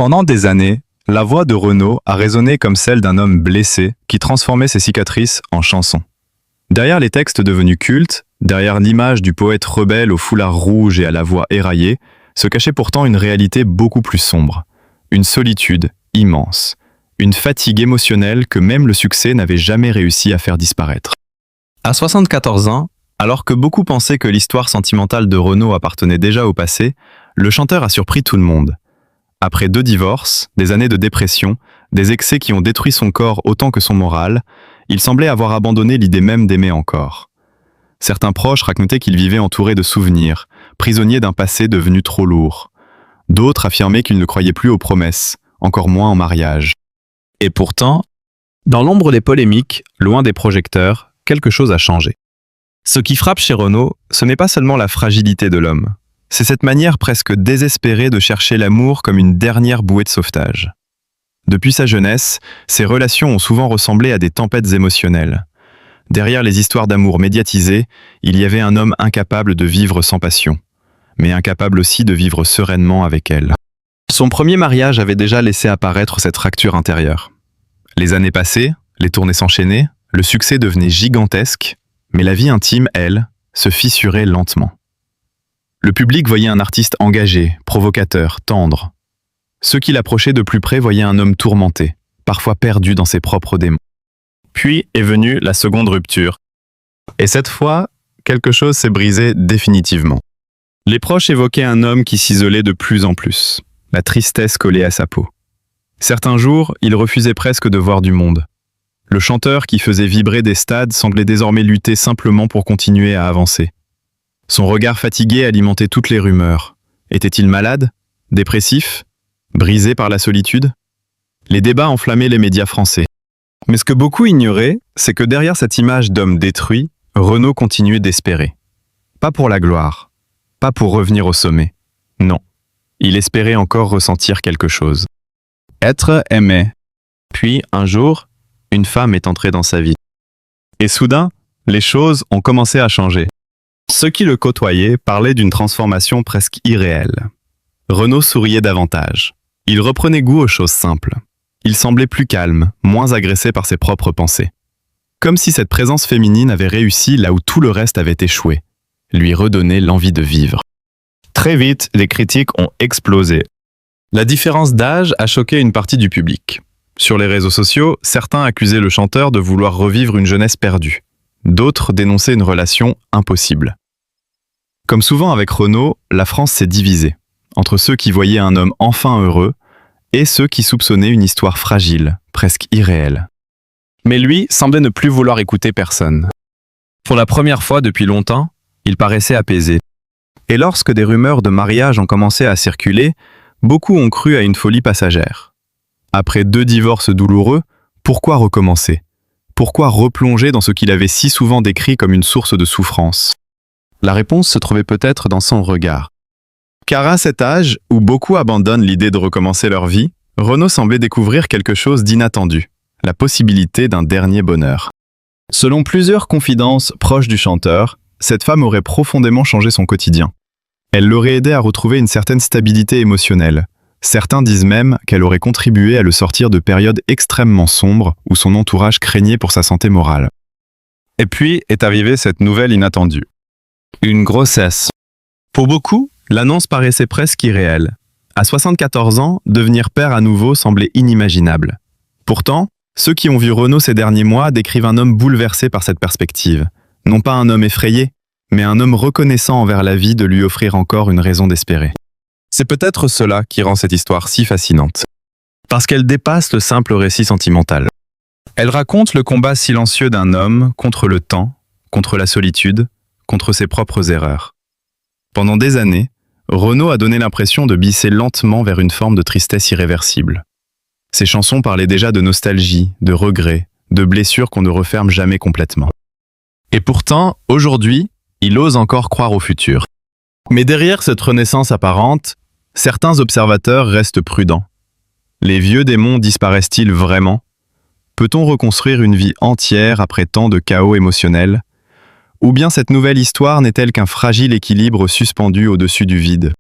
Pendant des années, la voix de Renaud a résonné comme celle d'un homme blessé qui transformait ses cicatrices en chansons. Derrière les textes devenus cultes, derrière l'image du poète rebelle au foulard rouge et à la voix éraillée, se cachait pourtant une réalité beaucoup plus sombre. Une solitude immense. Une fatigue émotionnelle que même le succès n'avait jamais réussi à faire disparaître. À 74 ans, alors que beaucoup pensaient que l'histoire sentimentale de Renaud appartenait déjà au passé, le chanteur a surpris tout le monde. Après 2 divorces, des années de dépression, des excès qui ont détruit son corps autant que son moral, il semblait avoir abandonné l'idée même d'aimer encore. Certains proches racontaient qu'il vivait entouré de souvenirs, prisonnier d'un passé devenu trop lourd. D'autres affirmaient qu'il ne croyait plus aux promesses, encore moins en mariage. Et pourtant, dans l'ombre des polémiques, loin des projecteurs, quelque chose a changé. Ce qui frappe chez Renaud, ce n'est pas seulement la fragilité de l'homme, c'est cette manière presque désespérée de chercher l'amour comme une dernière bouée de sauvetage. Depuis sa jeunesse, ses relations ont souvent ressemblé à des tempêtes émotionnelles. Derrière les histoires d'amour médiatisées, il y avait un homme incapable de vivre sans passion, mais incapable aussi de vivre sereinement avec elle. Son premier mariage avait déjà laissé apparaître cette fracture intérieure. Les années passaient, les tournées s'enchaînaient, le succès devenait gigantesque, mais la vie intime, elle, se fissurait lentement. Le public voyait un artiste engagé, provocateur, tendre. Ceux qui l'approchaient de plus près voyaient un homme tourmenté, parfois perdu dans ses propres démons. Puis est venue la seconde rupture. Et cette fois, quelque chose s'est brisé définitivement. Les proches évoquaient un homme qui s'isolait de plus en plus, la tristesse collée à sa peau. Certains jours, il refusait presque de voir du monde. Le chanteur qui faisait vibrer des stades semblait désormais lutter simplement pour continuer à avancer. Son regard fatigué alimentait toutes les rumeurs. Était-il malade? Dépressif? Brisé par la solitude? Les débats enflammaient les médias français. Mais ce que beaucoup ignoraient, c'est que derrière cette image d'homme détruit, Renaud continuait d'espérer. Pas pour la gloire, pas pour revenir au sommet. Non, il espérait encore ressentir quelque chose. Être aimé. Puis, un jour, une femme est entrée dans sa vie. Et soudain, les choses ont commencé à changer. Ceux qui le côtoyaient parlaient d'une transformation presque irréelle. Renaud souriait davantage. Il reprenait goût aux choses simples. Il semblait plus calme, moins agressé par ses propres pensées. Comme si cette présence féminine avait réussi là où tout le reste avait échoué, lui redonner l'envie de vivre. Très vite, les critiques ont explosé. La différence d'âge a choqué une partie du public. Sur les réseaux sociaux, certains accusaient le chanteur de vouloir revivre une jeunesse perdue. D'autres dénonçaient une relation impossible. Comme souvent avec Renaud, la France s'est divisée, entre ceux qui voyaient un homme enfin heureux et ceux qui soupçonnaient une histoire fragile, presque irréelle. Mais lui semblait ne plus vouloir écouter personne. Pour la première fois depuis longtemps, il paraissait apaisé. Et lorsque des rumeurs de mariage ont commencé à circuler, beaucoup ont cru à une folie passagère. Après 2 divorces douloureux, pourquoi recommencer? Pourquoi replonger dans ce qu'il avait si souvent décrit comme une source de souffrance? La réponse se trouvait peut-être dans son regard. Car à cet âge, où beaucoup abandonnent l'idée de recommencer leur vie, Renaud semblait découvrir quelque chose d'inattendu, la possibilité d'un dernier bonheur. Selon plusieurs confidences proches du chanteur, cette femme aurait profondément changé son quotidien. Elle l'aurait aidé à retrouver une certaine stabilité émotionnelle. Certains disent même qu'elle aurait contribué à le sortir de périodes extrêmement sombres où son entourage craignait pour sa santé morale. Et puis est arrivée cette nouvelle inattendue. Une grossesse. Pour beaucoup, l'annonce paraissait presque irréelle. À 74 ans, devenir père à nouveau semblait inimaginable. Pourtant, ceux qui ont vu Renaud ces derniers mois décrivent un homme bouleversé par cette perspective. Non pas un homme effrayé, mais un homme reconnaissant envers la vie de lui offrir encore une raison d'espérer. C'est peut-être cela qui rend cette histoire si fascinante. Parce qu'elle dépasse le simple récit sentimental. Elle raconte le combat silencieux d'un homme contre le temps, contre la solitude, contre ses propres erreurs. Pendant des années, Renaud a donné l'impression de bisser lentement vers une forme de tristesse irréversible. Ses chansons parlaient déjà de nostalgie, de regrets, de blessures qu'on ne referme jamais complètement. Et pourtant, aujourd'hui, il ose encore croire au futur. Mais derrière cette renaissance apparente, certains observateurs restent prudents. Les vieux démons disparaissent-ils vraiment? Peut-on reconstruire une vie entière après tant de chaos émotionnel? Ou bien cette nouvelle histoire n'est-elle qu'un fragile équilibre suspendu au-dessus du vide?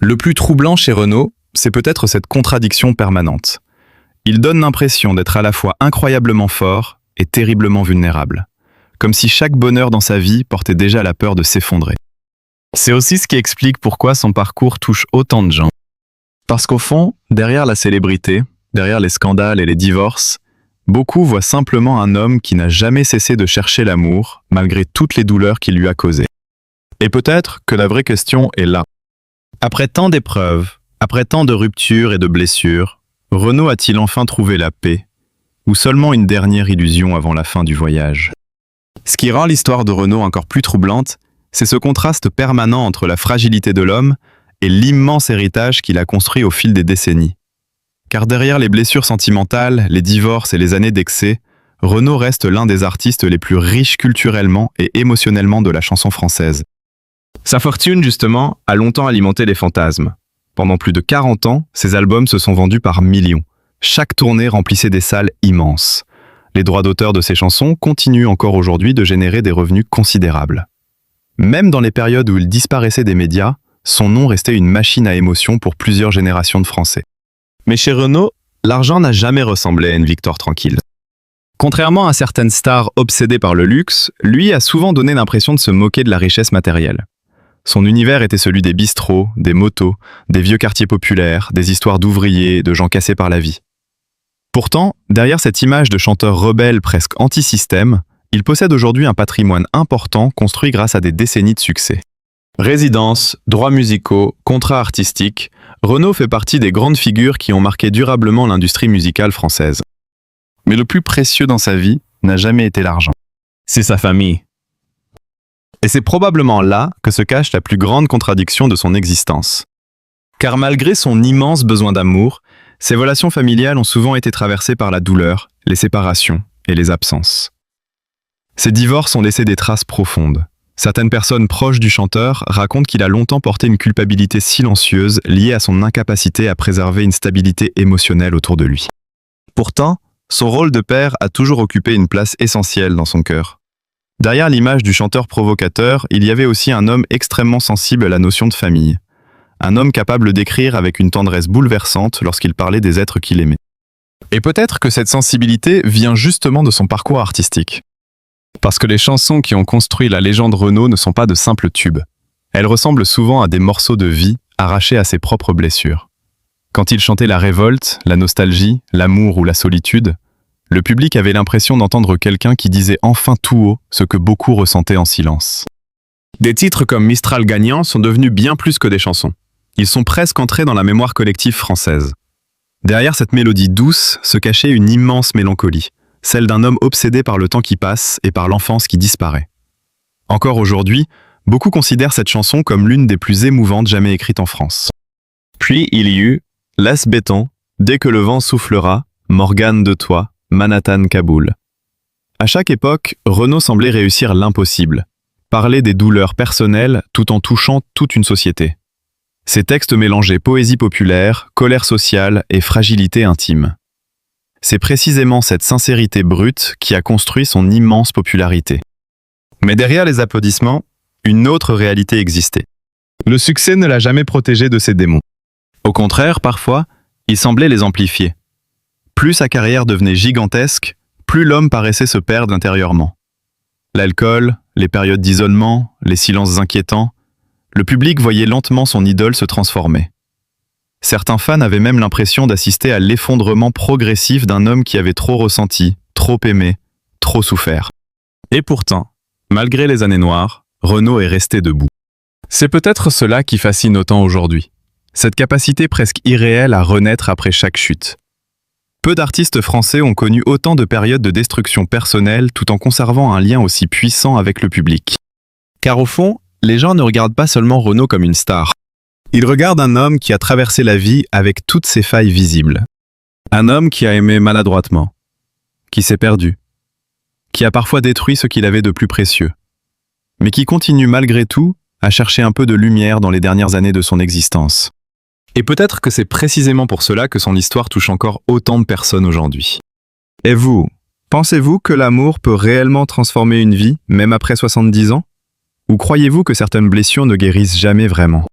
Le plus troublant chez Renaud, c'est peut-être cette contradiction permanente. Il donne l'impression d'être à la fois incroyablement fort et terriblement vulnérable, comme si chaque bonheur dans sa vie portait déjà la peur de s'effondrer. C'est aussi ce qui explique pourquoi son parcours touche autant de gens. Parce qu'au fond, derrière la célébrité, derrière les scandales et les divorces, beaucoup voient simplement un homme qui n'a jamais cessé de chercher l'amour, malgré toutes les douleurs qu'il lui a causées. Et peut-être que la vraie question est là. Après tant d'épreuves, après tant de ruptures et de blessures, Renaud a-t-il enfin trouvé la paix, ou seulement une dernière illusion avant la fin du voyage? Ce qui rend l'histoire de Renaud encore plus troublante, c'est ce contraste permanent entre la fragilité de l'homme et l'immense héritage qu'il a construit au fil des décennies. Car derrière les blessures sentimentales, les divorces et les années d'excès, Renaud reste l'un des artistes les plus riches culturellement et émotionnellement de la chanson française. Sa fortune, justement, a longtemps alimenté les fantasmes. Pendant plus de 40 ans, ses albums se sont vendus par millions. Chaque tournée remplissait des salles immenses. Les droits d'auteur de ses chansons continuent encore aujourd'hui de générer des revenus considérables. Même dans les périodes où il disparaissait des médias, son nom restait une machine à émotion pour plusieurs générations de Français. Mais chez Renaud, l'argent n'a jamais ressemblé à une victoire tranquille. Contrairement à certaines stars obsédées par le luxe, lui a souvent donné l'impression de se moquer de la richesse matérielle. Son univers était celui des bistrots, des motos, des vieux quartiers populaires, des histoires d'ouvriers, de gens cassés par la vie. Pourtant, derrière cette image de chanteur rebelle presque anti-système, il possède aujourd'hui un patrimoine important construit grâce à des décennies de succès. Résidences, droits musicaux, contrats artistiques, Renaud fait partie des grandes figures qui ont marqué durablement l'industrie musicale française. Mais le plus précieux dans sa vie n'a jamais été l'argent. C'est sa famille. Et c'est probablement là que se cache la plus grande contradiction de son existence. Car malgré son immense besoin d'amour, ses relations familiales ont souvent été traversées par la douleur, les séparations et les absences. Ces divorces ont laissé des traces profondes. Certaines personnes proches du chanteur racontent qu'il a longtemps porté une culpabilité silencieuse liée à son incapacité à préserver une stabilité émotionnelle autour de lui. Pourtant, son rôle de père a toujours occupé une place essentielle dans son cœur. Derrière l'image du chanteur provocateur, il y avait aussi un homme extrêmement sensible à la notion de famille. Un homme capable d'écrire avec une tendresse bouleversante lorsqu'il parlait des êtres qu'il aimait. Et peut-être que cette sensibilité vient justement de son parcours artistique. Parce que les chansons qui ont construit la légende Renaud ne sont pas de simples tubes. Elles ressemblent souvent à des morceaux de vie arrachés à ses propres blessures. Quand il chantait la révolte, la nostalgie, l'amour ou la solitude, le public avait l'impression d'entendre quelqu'un qui disait enfin tout haut ce que beaucoup ressentaient en silence. Des titres comme Mistral gagnant sont devenus bien plus que des chansons. Ils sont presque entrés dans la mémoire collective française. Derrière cette mélodie douce se cachait une immense mélancolie, celle d'un homme obsédé par le temps qui passe et par l'enfance qui disparaît. Encore aujourd'hui, beaucoup considèrent cette chanson comme l'une des plus émouvantes jamais écrites en France. Puis il y eut « Laisse béton, dès que le vent soufflera, Morgane de toi, Manhattan-Kaboul ». À chaque époque, Renaud semblait réussir l'impossible, parler des douleurs personnelles tout en touchant toute une société. Ses textes mélangeaient poésie populaire, colère sociale et fragilité intime. C'est précisément cette sincérité brute qui a construit son immense popularité. Mais derrière les applaudissements, une autre réalité existait. Le succès ne l'a jamais protégé de ses démons. Au contraire, parfois, il semblait les amplifier. Plus sa carrière devenait gigantesque, plus l'homme paraissait se perdre intérieurement. L'alcool, les périodes d'isolement, les silences inquiétants, le public voyait lentement son idole se transformer. Certains fans avaient même l'impression d'assister à l'effondrement progressif d'un homme qui avait trop ressenti, trop aimé, trop souffert. Et pourtant, malgré les années noires, Renaud est resté debout. C'est peut-être cela qui fascine autant aujourd'hui, cette capacité presque irréelle à renaître après chaque chute. Peu d'artistes français ont connu autant de périodes de destruction personnelle tout en conservant un lien aussi puissant avec le public. Car au fond, les gens ne regardent pas seulement Renaud comme une star. Ils regardent un homme qui a traversé la vie avec toutes ses failles visibles. Un homme qui a aimé maladroitement, qui s'est perdu, qui a parfois détruit ce qu'il avait de plus précieux, mais qui continue malgré tout à chercher un peu de lumière dans les dernières années de son existence. Et peut-être que c'est précisément pour cela que son histoire touche encore autant de personnes aujourd'hui. Et vous, pensez-vous que l'amour peut réellement transformer une vie, même après 70 ans? Ou croyez-vous que certaines blessures ne guérissent jamais vraiment?